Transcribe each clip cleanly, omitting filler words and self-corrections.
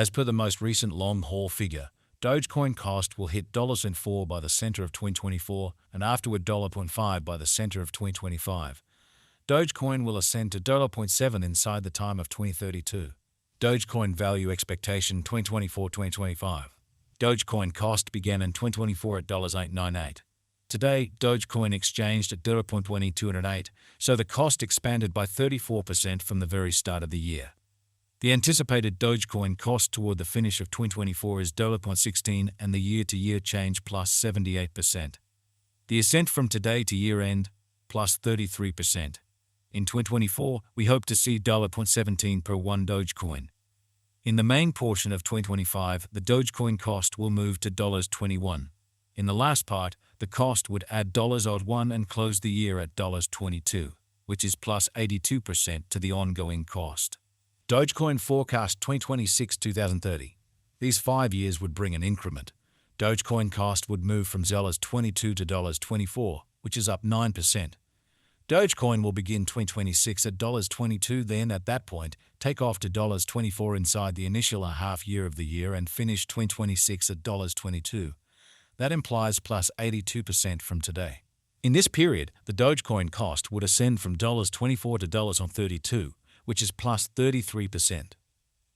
As per the most recent long-haul figure, Dogecoin cost will hit $4 by the center of 2024 and afterward $0.5 by the center of 2025. Dogecoin will ascend to $0.7 inside the time of 2032. Dogecoin value expectation 2024-2025. Dogecoin cost began in 2024 at $898. Today, Dogecoin exchanged at $0.2208, so the cost expanded by 34% from the very start of the year. The anticipated Dogecoin cost toward the finish of 2024 is $0.16 and the year-to-year change plus 78%. The ascent from today to year-end plus 33%. In 2024, we hope to see $0.17 per one Dogecoin. In the main portion of 2025, the Dogecoin cost will move to $21. In the last part, the cost would add $1 and close the year at $22, which is plus 82% to the ongoing cost. Dogecoin forecast 2026-2030. These 5 years would bring an increment. Dogecoin cost would move from $22 to $24, which is up 9%. Dogecoin will begin 2026 at $22, then at that point, take off to $24 inside the initial half year of the year and finish 2026 at $22. That implies plus 82% from today. In this period, the Dogecoin cost would ascend from $24 to $32, which is plus 33%.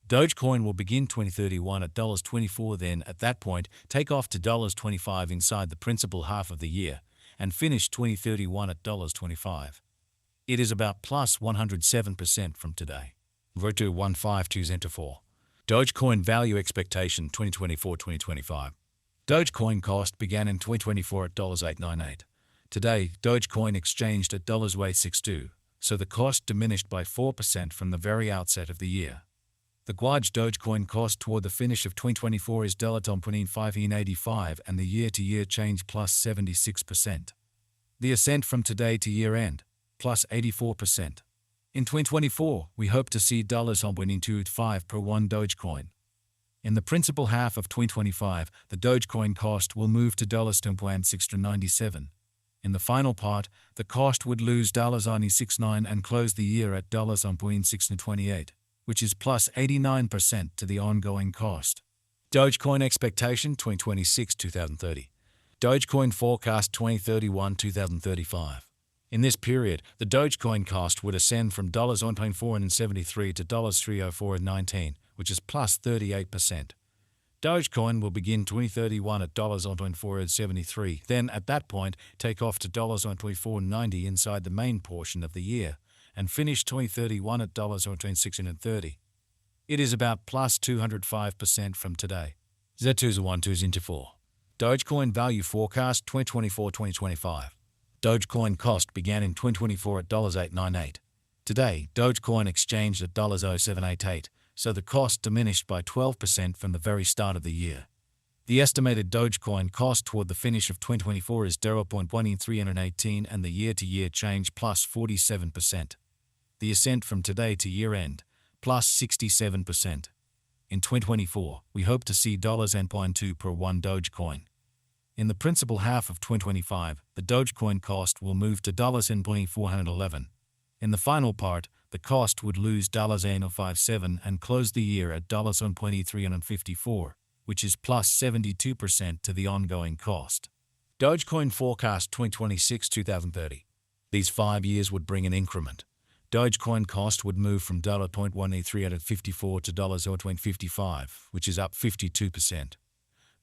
Dogecoin will begin 2031 at $24, then at that point, take off to $25 inside the principal half of the year and finish 2031 at $25. It is about plus 107% from today. Virtu 152 Dogecoin value expectation 2024-2025. Dogecoin cost began in 2024 at $898. Today, Dogecoin exchanged at $862, so the cost diminished by 4% from the very outset of the year. The Guaj Dogecoin cost toward the finish of 2024 is $585 and the year-to-year change plus 76%. The ascent from today to year-end, plus 84%. In 2024, we hope to see $5 per one Dogecoin. In the principal half of 2025, the Dogecoin cost will move to $697. In the final part, the cost would lose $69 and close the year at $628, which is plus 89% to the ongoing cost. Dogecoin expectation 2026-2030. Dogecoin forecast 2031-2035. In this period, the Dogecoin cost would ascend from $1.473 to $304.19, which is plus 38%. Dogecoin will begin 2031 at $1.473, then at that point take off to $1.2490 inside the main portion of the year, and finish 2031 at $1.630. It is about plus 205% from today. Z212 Dogecoin value forecast 2024-2025. Dogecoin cost began in 2024 at $898. Today, Dogecoin exchanged at $0788, so the cost diminished by 12% from the very start of the year. The estimated Dogecoin cost toward the finish of 2024 is $0.1318 and the year-to-year change plus 47%. The ascent from today to year-end, plus 67%. In 2024, we hope to see $0.2 per one Dogecoin. In the principal half of 2025, the Dogecoin cost will move to $411. In the final part, the cost would lose $0.57 and close the year at $1.354, which is plus 72% to the ongoing cost. Dogecoin forecast 2026-2030. These 5 years would bring an increment. Dogecoin cost would move from $1.354 to $0.55, which is up 52%.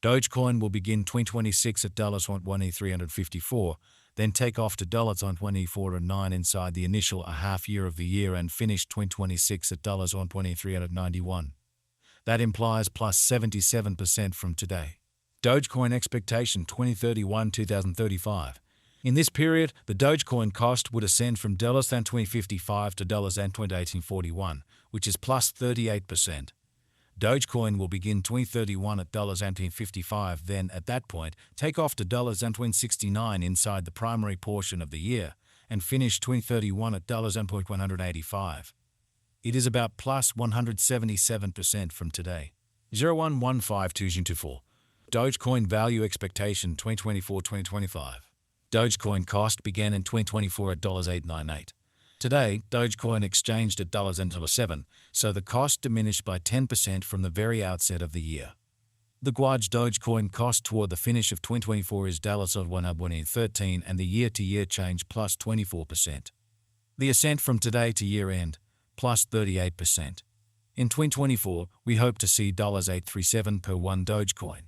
Dogecoin will begin 2026 at $1.354, then take off to $1.2409 inside the initial half year of the year and finish 2026 at $1.391. That implies plus 77% from today. Dogecoin expectation 2031-2035. In this period, the Dogecoin cost would ascend from $2055 to $2041, which is plus 38%. Dogecoin will begin 2031 at $1855, then at that point take off to $169 inside the primary portion of the year and finish 2031 at $185. It is about plus 177% from today. 0115224. Dogecoin value expectation 2024-2025. Dogecoin cost began in 2024 at $898. Today, Dogecoin exchanged at $7, so the cost diminished by 10% from the very outset of the year. The Guaj Dogecoin cost toward the finish of 2024 is $113 and the year-to-year change plus 24%. The ascent from today to year-end, plus 38%. In 2024, we hope to see $837 per one Dogecoin.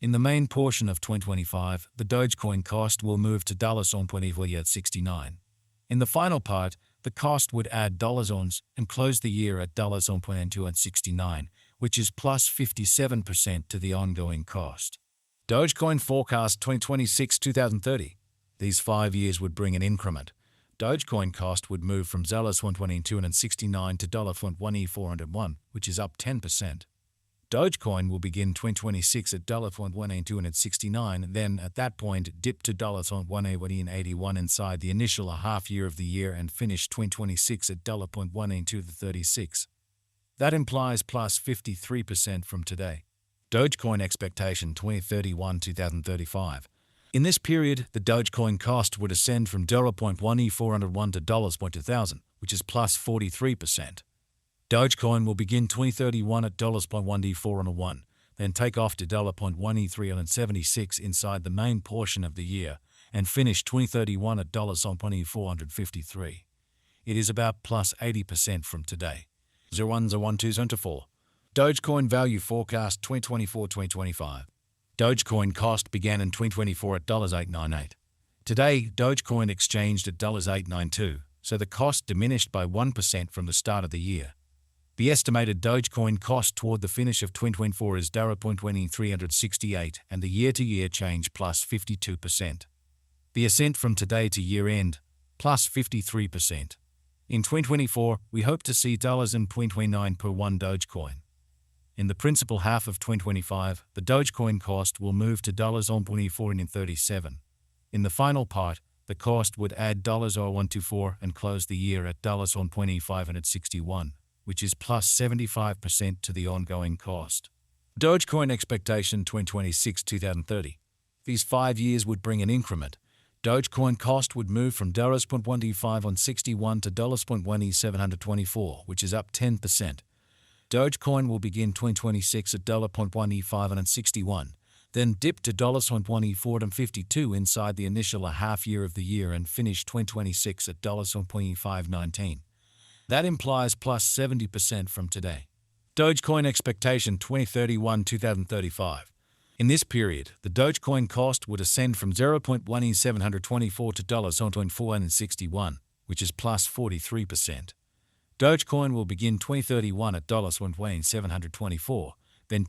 In the main portion of 2025, the Dogecoin cost will move to $1.69. In the final part, the cost would add $ons and close the year at $1.69, which is plus 57% to the ongoing cost. Dogecoin forecast 2026-2030. These 5 years would bring an increment. Dogecoin cost would move from $1.269 to $1.401, which is up 10%. Dogecoin will begin 2026 at $1.269, then at that point dip to $1.81 inside the initial half year of the year and finish 2026 at $1.1236. That implies plus 53% from today. Dogecoin expectation 2031-2035. In this period, the Dogecoin cost would ascend from $1.401 to $2,000, which is plus 43%. Dogecoin will begin 2031 at $1.401, then take off to $1.1376 inside the main portion of the year and finish 2031 at $1.453. It is about plus 80% from today. 01012024. Dogecoin value forecast 2024-2025. Dogecoin cost began in 2024 at $898. Today, Dogecoin exchanged at $892, so the cost diminished by 1% from the start of the year. The estimated Dogecoin cost toward the finish of 2024 is $368 and the year-to-year change plus 52%. The ascent from today to year-end, plus 53%. In 2024, we hope to see $0.29 per one Dogecoin. In the principal half of 2025, the Dogecoin cost will move to $0.2437. In the final part, the cost would add $124 and close the year at $1.561, which is plus 75% to the ongoing cost. Dogecoin expectation 2026-2030. These 5 years would bring an increment. Dogecoin cost would move from $1.1561 to $1.1724, which is up 10%. Dogecoin will begin 2026 at $1.1561, then dip to $1.2452 inside the initial half year of the year and finish 2026 at $1.519. That implies plus 70% from today. Dogecoin expectation 2031-2035. In this period, the Dogecoin cost would ascend from $0.1724 to $1.461, which is plus 43%. Dogecoin will begin 2031 at $1.724,